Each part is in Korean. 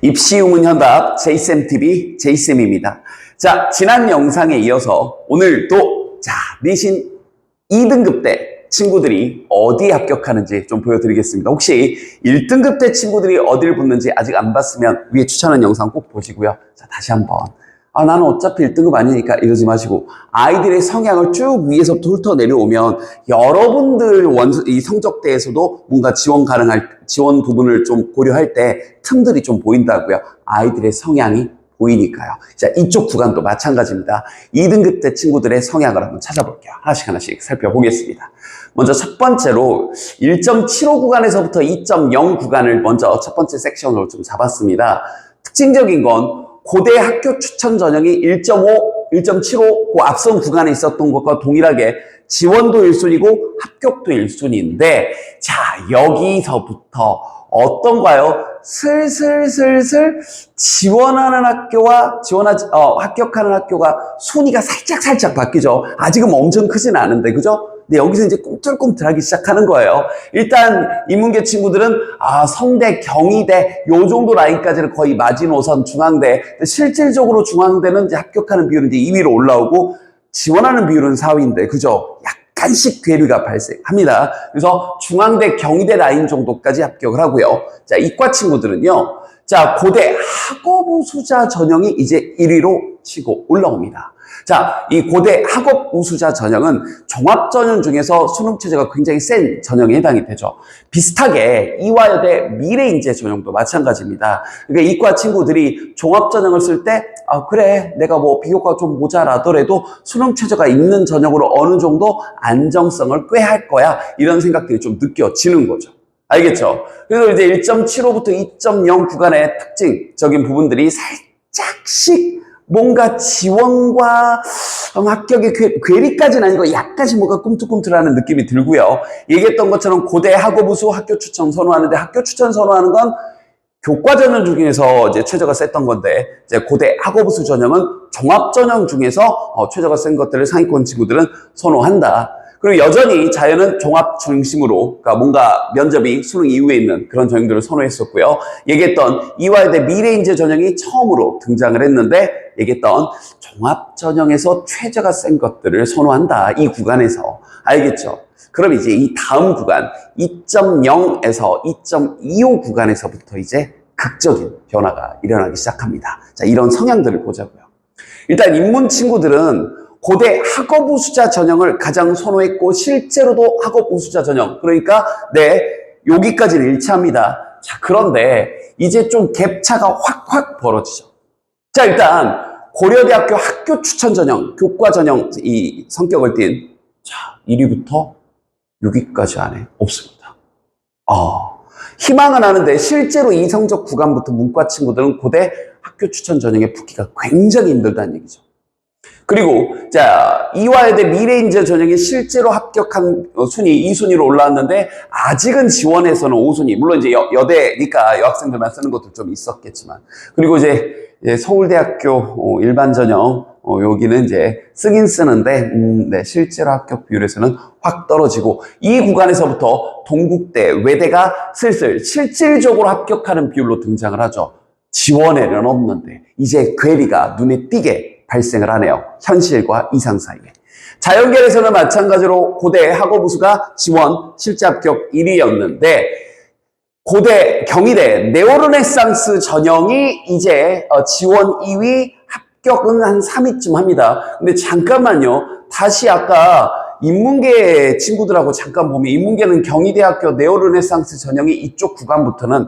입시유문 현답 제이쌤TV 제이쌤입니다. 자, 지난 영상에 이어서 오늘도 내신 2등급 때 친구들이 어디에 합격하는지 좀 보여드리겠습니다. 혹시 1등급 때 친구들이 어디를 붙는지 아직 안 봤으면 위에 추천한 영상 꼭 보시고요. 자, 다시 한번. 나는 어차피 1등급 아니니까 이러지 마시고 아이들의 성향을 쭉 위에서부터 훑어 내려오면 여러분들 이 성적대에서도 뭔가 지원 부분을 좀 고려할 때 틈들이 좀 보인다고요. 아이들의 성향이 보이니까요. 자, 이쪽 구간도 마찬가지입니다. 2등급 때 친구들의 성향을 한번 찾아볼게요. 하나씩 살펴보겠습니다. 먼저 첫 번째로 1.75 구간에서부터 2.0 구간을 먼저 첫 번째 섹션으로 좀 잡았습니다. 특징적인 건 고대 학교 추천 전형이 1.5, 1.75 그 앞선 구간에 있었던 것과 동일하게 지원도 1순위고 합격도 1순위인데 자, 여기서부터 어떤가요? 슬슬 지원하는 학교와 합격하는 학교가 순위가 살짝 바뀌죠. 아직은 엄청 크진 않은데, 그죠? 근데 여기서 이제 꿈틀꿈틀하기 시작하는 거예요. 일단 인문계 친구들은 성대, 경희대 요 정도 라인까지는 거의 마지노선, 중앙대. 실질적으로 중앙대는 이제 합격하는 비율은 이제 2위로 올라오고 지원하는 비율은 4위인데, 그죠? 약간씩 괴리가 발생합니다. 그래서 중앙대, 경희대 라인 정도까지 합격을 하고요. 자, 이과 친구들은요. 자, 고대 학업 우수자 전형이 이제 1위로 치고 올라옵니다. 자, 이 고대 학업 우수자 전형은 종합전형 중에서 수능 체제가 굉장히 센 전형에 해당이 되죠. 비슷하게 이화여대 미래인재 전형도 마찬가지입니다. 그러니까 이과 친구들이 종합전형을 쓸 때 그래, 내가 뭐 비교과가 좀 모자라더라도 수능 체제가 있는 전형으로 어느 정도 안정성을 꾀할 거야, 이런 생각들이 좀 느껴지는 거죠. 알겠죠? 그래서 이제 1.75부터 2.0 구간의 특징적인 부분들이 살짝씩 뭔가 지원과 합격의 괴리까지는 아니고 약간씩 뭔가 꿈틀꿈틀하는 느낌이 들고요. 얘기했던 것처럼 고대 학업 우수 학교 추천 선호하는데, 학교 추천 선호하는 건 교과 전형 중에서 이제 최저가 셌던 건데, 이제 고대 학업 우수 전형은 종합 전형 중에서 최저가 센 것들을 상위권 친구들은 선호한다. 그리고 여전히 자연은 종합 중심으로, 그러니까 뭔가 면접이 수능 이후에 있는 그런 전형들을 선호했었고요. 얘기했던 이화여대 미래인재 전형이 처음으로 등장을 했는데, 얘기했던 종합 전형에서 최저가 센 것들을 선호한다. 이 구간에서. 알겠죠? 그럼 이제 이 다음 구간 2.0에서 2.25 구간에서부터 이제 극적인 변화가 일어나기 시작합니다. 자, 이런 성향들을 보자고요. 일단 인문 친구들은 고대 학업 우수자 전형을 가장 선호했고, 실제로도 학업 우수자 전형, 그러니까 여기까지는 일치합니다. 자, 그런데 이제 좀 갭차가 확 벌어지죠. 자, 일단 고려대학교 학교 추천 전형, 교과 전형 이 성격을 띤 1위부터 6위까지 안에 없습니다. 희망은 하는데 실제로 이 성적 구간부터 문과 친구들은 고대 학교 추천 전형에 붙기가 굉장히 힘들다는 얘기죠. 그리고 이화여대 미래인재 전형이 실제로 합격한 순위 2순위로 올라왔는데 아직은 지원에서는 5순위. 물론 이제 여대니까 여학생들만 쓰는 것도 좀 있었겠지만. 그리고 이제 서울대학교 일반 전형 여기는 이제 쓰긴 쓰는데 실제로 합격 비율에서는 확 떨어지고, 이 구간에서부터 동국대, 외대가 슬슬 실질적으로 합격하는 비율로 등장을 하죠. 지원에는 없는데 이제 괴리가 눈에 띄게 발생을 하네요. 현실과 이상 사이에. 자연계에서는 마찬가지로 고대 학업 우수가 지원 실제 합격 1위였는데 고대 경희대 네오르네상스 전형이 이제 지원 2위, 합격은 한 3위쯤 합니다. 근데 잠깐만요. 다시 아까 인문계 친구들하고 잠깐 보면, 인문계는 경희대학교 네오르네상스 전형이 이쪽 구간부터는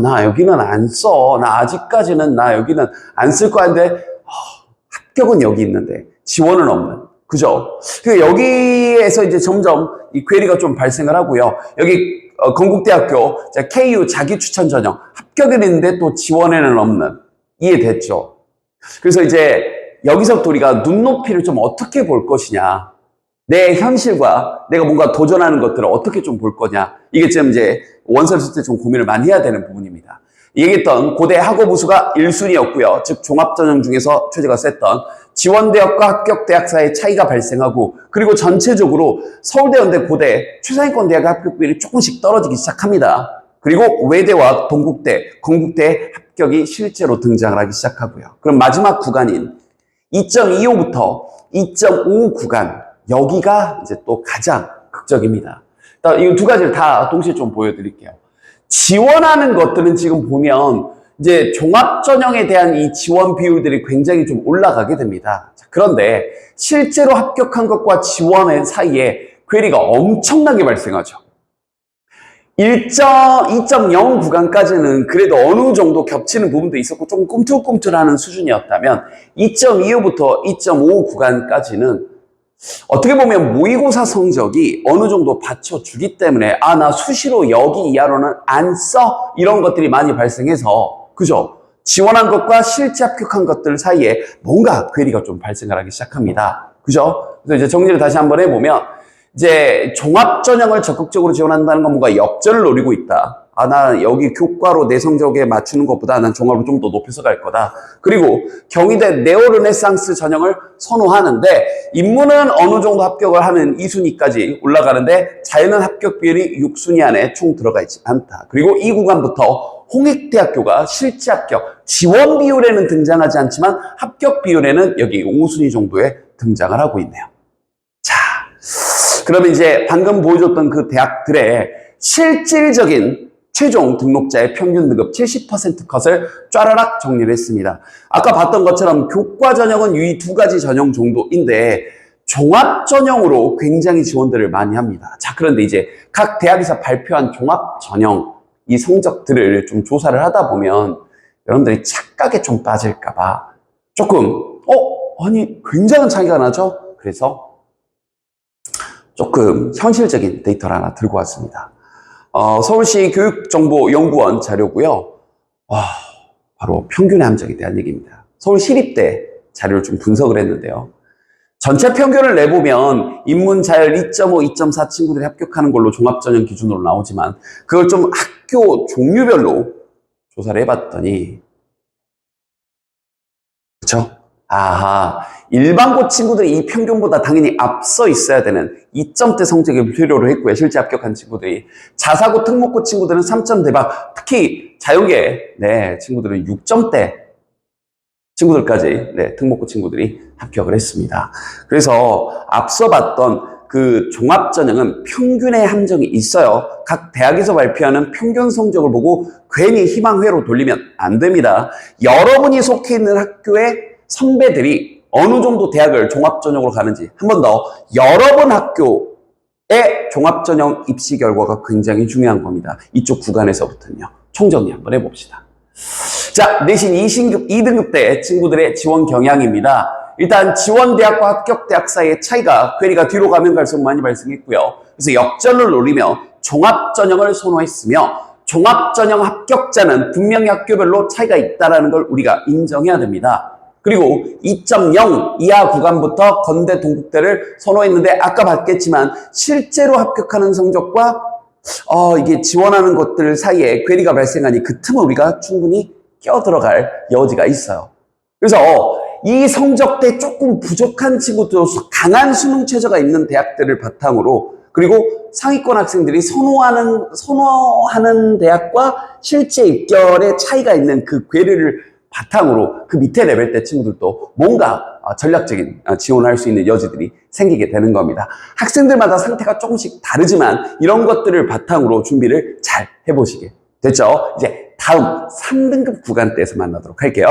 나 여기는 안 써. 나 아직까지는 여기는 안 쓸 거야. 근데 합격은 여기 있는데 지원은 없는, 그죠? 여기에서 이제 점점 이 괴리가 좀 발생을 하고요. 여기 건국대학교 KU 자기 추천 전형 합격은 있는데 또 지원에는 없는, 이해됐죠? 그래서 이제 여기서부터 우리가 눈높이를 좀 어떻게 볼 것이냐, 내 현실과 내가 뭔가 도전하는 것들을 어떻게 좀 볼 거냐, 이게 지금 이제 원서를 쓸 때 좀 고민을 많이 해야 되는 부분입니다. 얘기했던 고대 학업 우수가 1순위였고요. 즉 종합전형 중에서 최저가 셌던 지원대학과 합격대학 사이의 차이가 발생하고, 그리고 전체적으로 서울대, 연대, 고대 최상위권 대학의 합격 비율이 조금씩 떨어지기 시작합니다. 그리고 외대와 동국대, 건국대 합격이 실제로 등장을 하기 시작하고요. 그럼 마지막 구간인 2.25부터 2.5 구간, 여기가 이제 또 가장 극적입니다. 이 두 가지를 다 동시에 좀 보여드릴게요. 지원하는 것들은 지금 보면 이제 종합전형에 대한 이 지원 비율들이 굉장히 좀 올라가게 됩니다. 자, 그런데 실제로 합격한 것과 지원의 사이에 괴리가 엄청나게 발생하죠. 2.0 구간까지는 그래도 어느 정도 겹치는 부분도 있었고 좀 꿈틀꿈틀하는 수준이었다면 2.25부터 2.5 구간까지는 어떻게 보면 모의고사 성적이 어느 정도 받쳐주기 때문에 나 수시로 여기 이하로는 안 써 이런 것들이 많이 발생해서 그죠? 지원한 것과 실제 합격한 것들 사이에 뭔가 괴리가 좀 발생을 하기 시작합니다. 그죠? 그래서 이제 정리를 다시 한번 해보면 이제 종합전형을 적극적으로 지원한다는 건 뭔가 역전을 노리고 있다. 나 여기 교과로 내 성적에 맞추는 것보다 난 종합을 좀 더 높여서 갈 거다. 그리고 경희대 네오르네상스 전형을 선호하는데 인문은 어느 정도 합격을 하면 2순위까지 올라가는데 자연은 합격 비율이 6순위 안에 총 들어가 있지 않다. 그리고 이 구간부터 홍익대학교가 실제 합격, 지원 비율에는 등장하지 않지만 합격 비율에는 여기 5순위 정도에 등장을 하고 있네요. 자, 그러면 이제 방금 보여줬던 그 대학들의 실질적인 최종 등록자의 평균 등급 70% 컷을 쫘라락 정리를 했습니다. 아까 봤던 것처럼 교과 전형은 이 두 가지 전형 정도인데 종합 전형으로 굉장히 지원들을 많이 합니다. 자, 그런데 이제 각 대학에서 발표한 종합 전형 이 성적들을 좀 조사를 하다 보면 여러분들이 착각에 좀 빠질까봐 조금 아니 굉장한 차이가 나죠? 그래서 조금 현실적인 데이터를 하나 들고 왔습니다. 서울시 교육정보연구원 자료고요. 바로 평균의 함정에 대한 얘기입니다. 서울시립대 자료를 좀 분석을 했는데요. 전체 평균을 내보면 인문, 자율 2.5, 2.4 친구들이 합격하는 걸로 종합전형 기준으로 나오지만 그걸 좀 학교 종류별로 조사를 해봤더니 그렇죠? 일반고 친구들이 이 평균보다 당연히 앞서 있어야 되는 2점대 성적을 필요로 했고요. 실제 합격한 친구들이. 자사고, 특목고 친구들은 3점대박, 특히 자유계 친구들은 6점대 친구들까지 특목고 친구들이 합격을 했습니다. 그래서 앞서 봤던 그 종합전형은 평균의 함정이 있어요. 각 대학에서 발표하는 평균 성적을 보고 괜히 희망회로 돌리면 안 됩니다. 여러분이 속해 있는 학교의 선배들이 어느 정도 대학을 종합전형으로 가는지 한 번 더 여러분 학교의 종합전형 입시 결과가 굉장히 중요한 겁니다. 이쪽 구간에서부터는요. 총정리 한번 해봅시다. 자, 내신 2등급 대 친구들의 지원 경향입니다. 일단 지원대학과 합격대학 사이의 차이가 괴리가 뒤로 가면 갈수록 많이 발생했고요. 그래서 역전을 노리며 종합전형을 선호했으며 종합전형 합격자는 분명히 학교별로 차이가 있다는 걸 우리가 인정해야 됩니다. 그리고 2.0 이하 구간부터 건대 동국대를 선호했는데 아까 봤겠지만 실제로 합격하는 성적과 이게 지원하는 것들 사이에 괴리가 발생하니 그 틈을 우리가 충분히 끼어들어갈 여지가 있어요. 그래서 이 성적대 조금 부족한 친구들, 강한 수능 최저가 있는 대학들을 바탕으로 그리고 상위권 학생들이 선호하는 대학과 실제 입결의 차이가 있는 그 괴리를 바탕으로 그 밑에 레벨대 친구들도 뭔가 전략적인 지원을 할 수 있는 여지들이 생기게 되는 겁니다. 학생들마다 상태가 조금씩 다르지만 이런 것들을 바탕으로 준비를 잘 해보시게 됐죠? 이제 다음 3등급 구간대에서 만나도록 할게요.